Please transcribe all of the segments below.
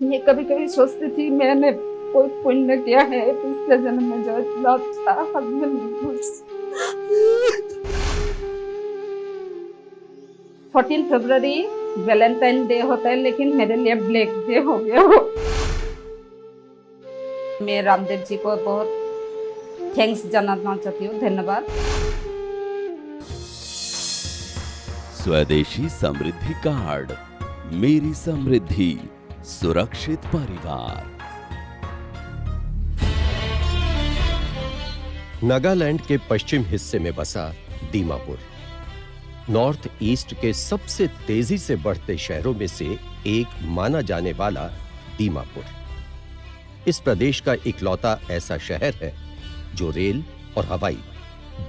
ये कभी कभी सोचती थी मैंने कोई पुण्य किया है पिछले जन्म में जो इतना अच्छा हस्बैंड। 14 फरवरी वैलेंटाइन डे होता है, लेकिन मेरे लिए ब्लैक डे हो गया वो। मैं रामदेव जी को बहुत थैंक्स जनाना चाहती हूँ, धन्यवाद। स्वदेशी समृद्धि कार्ड, मेरी समृद्धि, सुरक्षित परिवार। नागालैंड के पश्चिम हिस्से में बसा दीमापुर नॉर्थ ईस्ट के सबसे तेजी से बढ़ते शहरों में से एक माना जाने वाला दीमापुर इस प्रदेश का इकलौता ऐसा शहर है जो रेल और हवाई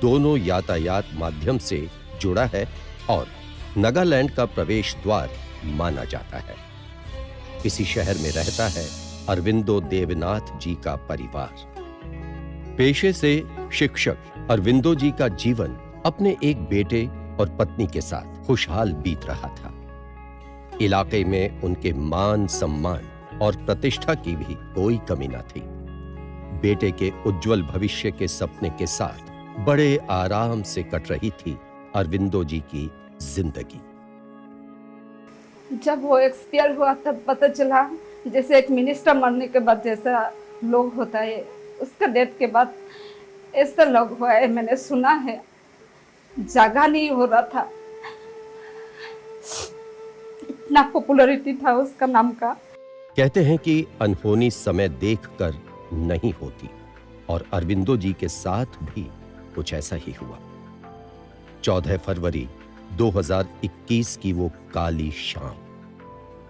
दोनों यातायात माध्यम से जुड़ा है और नागालैंड का प्रवेश द्वार माना जाता है। इसी शहर में रहता है अरविंदो देवनाथ जी का परिवार। पेशे से शिक्षक अरविंदो जी का जीवन अपने एक बेटे और पत्नी के साथ खुशहाल बीत रहा था। इलाके में उनके मान सम्मान और प्रतिष्ठा की भी कोई कमी न थी। बेटे के उज्जवल भविष्य के सपने के साथ बड़े आराम से कट रही थी अरविंदो जी की जिंदगी। जब वो एक्सपायर हुआ तब पता चला, जैसे एक मिनिस्टर मरने के बाद जैसा लोग होता है, उसका डेथ के बाद ऐसा लोग हुआ है, मैंने सुना है। जगह नहीं हो रहा था, इतना पॉपुलैरिटी था उसका नाम का। कहते हैं कि अनहोनी समय देखकर नहीं होती और अरविंदो जी के साथ भी कुछ ऐसा ही हुआ। 14 फरवरी 2021 की वो काली शाम,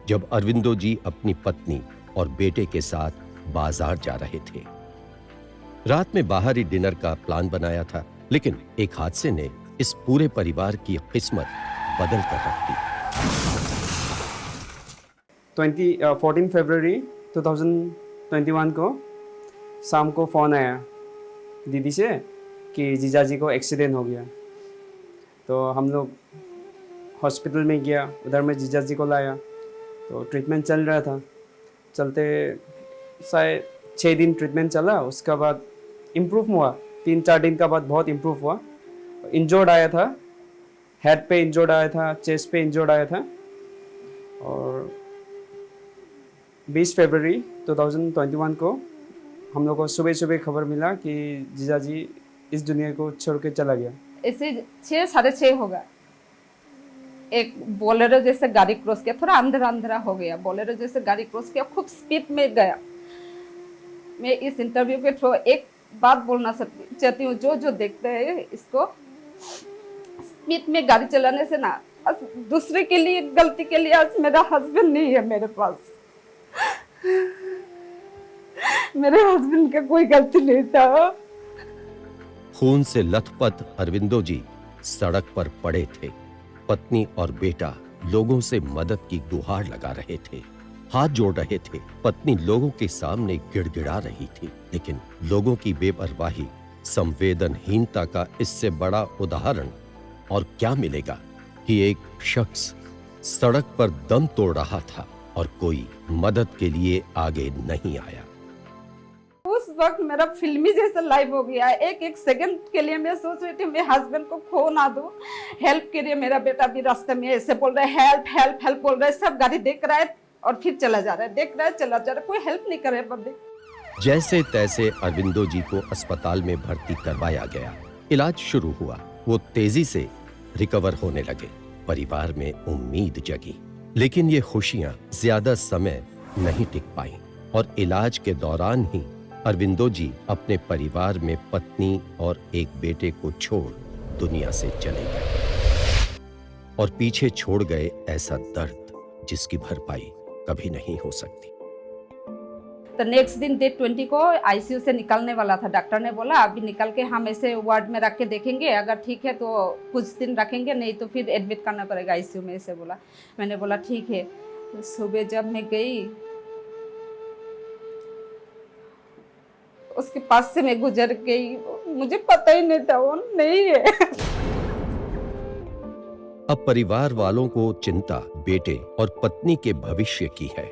जब अरविंदो जी अपनी पत्नी और बेटे के साथ बाजार जा रहे थे। रात में बाहरी डिनर का प्लान बनाया था, लेकिन एक हादसे ने इस पूरे परिवार की किस्मत बदल कर रख दी। 14 फरवरी 2021 को शाम को फ़ोन आया दीदी से कि जीजा जी को एक्सीडेंट हो गया। तो हम लोग हॉस्पिटल में गया, उधर में जीजा जी को लाया। तो ट्रीटमेंट चल रहा था, चलते शायद 6 दिन ट्रीटमेंट चला। उसके बाद इम्प्रूव हुआ, 3-4 दिन का बाद बहुत इम्प्रूव हुआ। इंजर्ड आया था, हेड पे इंजर्ड आया था, चेस्ट पे इंजर्ड आया था। और 20 फरवरी 2021 को हम लोग को सुबह सुबह खबर मिला कि जीजा जी इस दुनिया को छोड़ के चला गया। ऐसे 6 साढ़े 6 होगा, एक बोलेरो जैसे गाड़ी क्रॉस किया, थोड़ा अंधेरा अंधेरा हो गया। बोलेरो जैसे गाड़ी क्रॉस किया, खूब स्पीड में गया। मैं इस इंटरव्यू के थ्रू एक बात बोलना चाहती हूँ, जो जो देखते हैं इसको, स्पीड में गाड़ी चलाने से ना, दूसरे के लिए गलती के लिए आज मेरा हस्बैंड नहीं है मेरे पास। मेरे हस्बैंड का कोई गलती नहीं था। खून से लथपथ अरविंदो जी सड़क पर पड़े थे। पत्नी और बेटा लोगों से मदद की गुहार लगा रहे थे, हाथ जोड़ रहे थे। पत्नी लोगों के सामने गिड़गिड़ा रही थी, लेकिन लोगों की बेपरवाही, संवेदनहीनता का इससे बड़ा उदाहरण और क्या मिलेगा कि एक शख्स सड़क पर दम तोड़ रहा था और कोई मदद के लिए आगे नहीं आया। उस वक्त मेरा फिल्मी जैसा लाइफ हो गया। एक एक सेकंड के लिए मैं सोच रही थी मैं हस्बैंड को खो ना दूं। हेल्प के लिए मेरा बेटा भी रास्ते में ऐसे बोल रहा है, हेल्प हेल्प हेल्प बोल रहा है। सब गाड़ी देख रहा है और फिर चला जा रहा है, देख रहा है चला जा रहा है, कोई हेल्प नहीं कर रहा है पब्लिक। जैसे तैसे अरविंदो जी को अस्पताल में भर्ती करवाया गया। इलाज शुरू हुआ, वो तेजी से रिकवर होने लगे। परिवार में उम्मीद जगी, लेकिन ये खुशियां ज्यादा समय नहीं टिक पाई और इलाज के दौरान ही अरविंदो जी अपने परिवार में पत्नी और एक बेटे को छोड़ दुनिया से चले गए और पीछे छोड़ गए ऐसा दर्द जिसकी भरपाई कभी नहीं हो सकती। तो नेक्स्ट दिन डेट 20 को आईसीयू से निकलने वाला था। डॉक्टर ने बोला अभी निकल के हम ऐसे वार्ड में रख के देखेंगे, अगर ठीक है तो कुछ दिन रखेंगे, नहीं तो फिर एडमिट करना पड़ेगा आईसीयू में, ऐसे बोला। मैंने बोला ठीक है। तो सुबह जब मैं गई, उसके पास से मैं गुजर गई, मुझे पता ही नहीं था वो नहीं है। अब परिवार वालों को चिंता बेटे और पत्नी के भविष्य की है।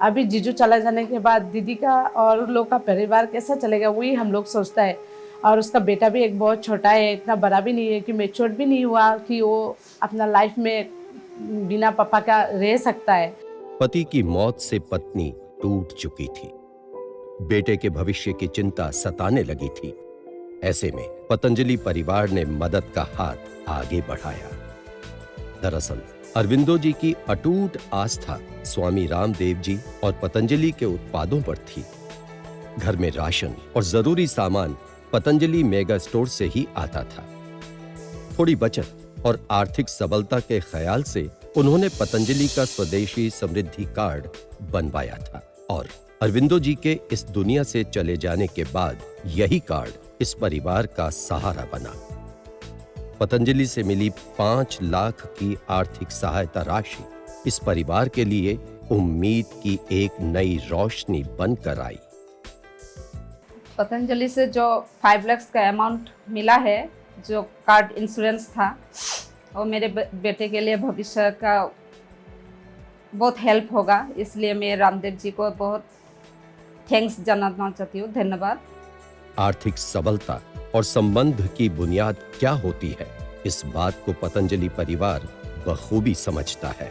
अभी जीजू चला जाने के बाद दीदी का और लोग का परिवार कैसा चलेगा, वही हम लोग सोचता है। और उसका बेटा भी एक बहुत छोटा है, इतना बड़ा भी नहीं है कि मैच्योर भी नहीं हुआ कि वो अपना लाइफ में बिना पापा का रह सकता है। पति की मौत से पत्नी टूट चुकी थी, बेटे के भविष्य की चिंता सताने लगी थी। ऐसे में पतंजलि परिवार ने मदद का हाथ आगे बढ़ाया। दरअसल अरविंदो जी की अटूट आस्था स्वामी रामदेव जी और पतंजलि के उत्पादों पर थी। घर में राशन और जरूरी सामान पतंजलि मेगा स्टोर से ही आता था। थोड़ी बचत और आर्थिक सबलता के ख्याल से उन्होंने पतंजलि का स्वदेशी समृद्धि कार्ड बनवाया था और अरविंदो जी के इस दुनिया से चले जाने के बाद यही कार्ड इस परिवार का सहारा बना। पतंजलि से मिली 5 लाख की आर्थिक सहायता राशि इस परिवार के लिए उम्मीद की एक नई रोशनी बनकर आई। पतंजलि से जो 5 लाख का अमाउंट मिला है, जो कार्ड इंश्योरेंस था, वो मेरे बेटे के लिए भविष्य का बहुत हेल्प होगा। इसलिए मैं रामदेव जी को बहुत थैंक्स जानना चाहती हूँ। धन्यवाद। आर्थिक सबलता और संबंध की बुनियाद क्या होती है, इस बात को पतंजलि परिवार बखूबी समझता है।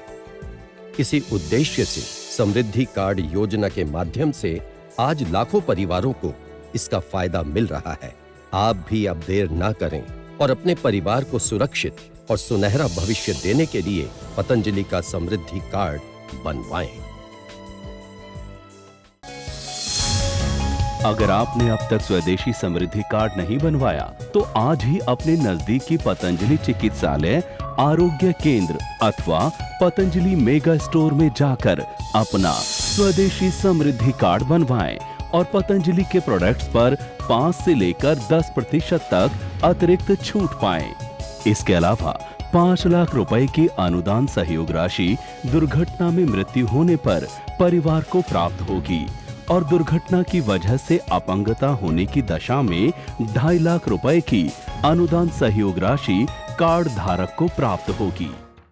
इसी उद्देश्य से समृद्धि कार्ड योजना के माध्यम से आज लाखों परिवारों को इसका फायदा मिल रहा है। आप भी अब देर ना करें और अपने परिवार को सुरक्षित और सुनहरा भविष्य देने के लिए पतंजलि का समृद्धि कार्ड बनवाएं। अगर आपने अब तक स्वदेशी समृद्धि कार्ड नहीं बनवाया तो आज ही अपने नजदीकी पतंजलि चिकित्सालय, आरोग्य केंद्र अथवा पतंजलि मेगा स्टोर में जाकर अपना स्वदेशी समृद्धि कार्ड बनवाएं और पतंजलि के प्रोडक्ट्स पर 5 से लेकर 10% तक अतिरिक्त छूट पाएं। इसके अलावा 5 लाख रुपए की अनुदान सहयोग राशि दुर्घटना में मृत्यु होने पर परिवार को प्राप्त होगी और दुर्घटना की वजह से अपंगता होने की दशा में 2.5 लाख रुपए की अनुदान सहयोग राशि कार्ड धारक को प्राप्त होगी।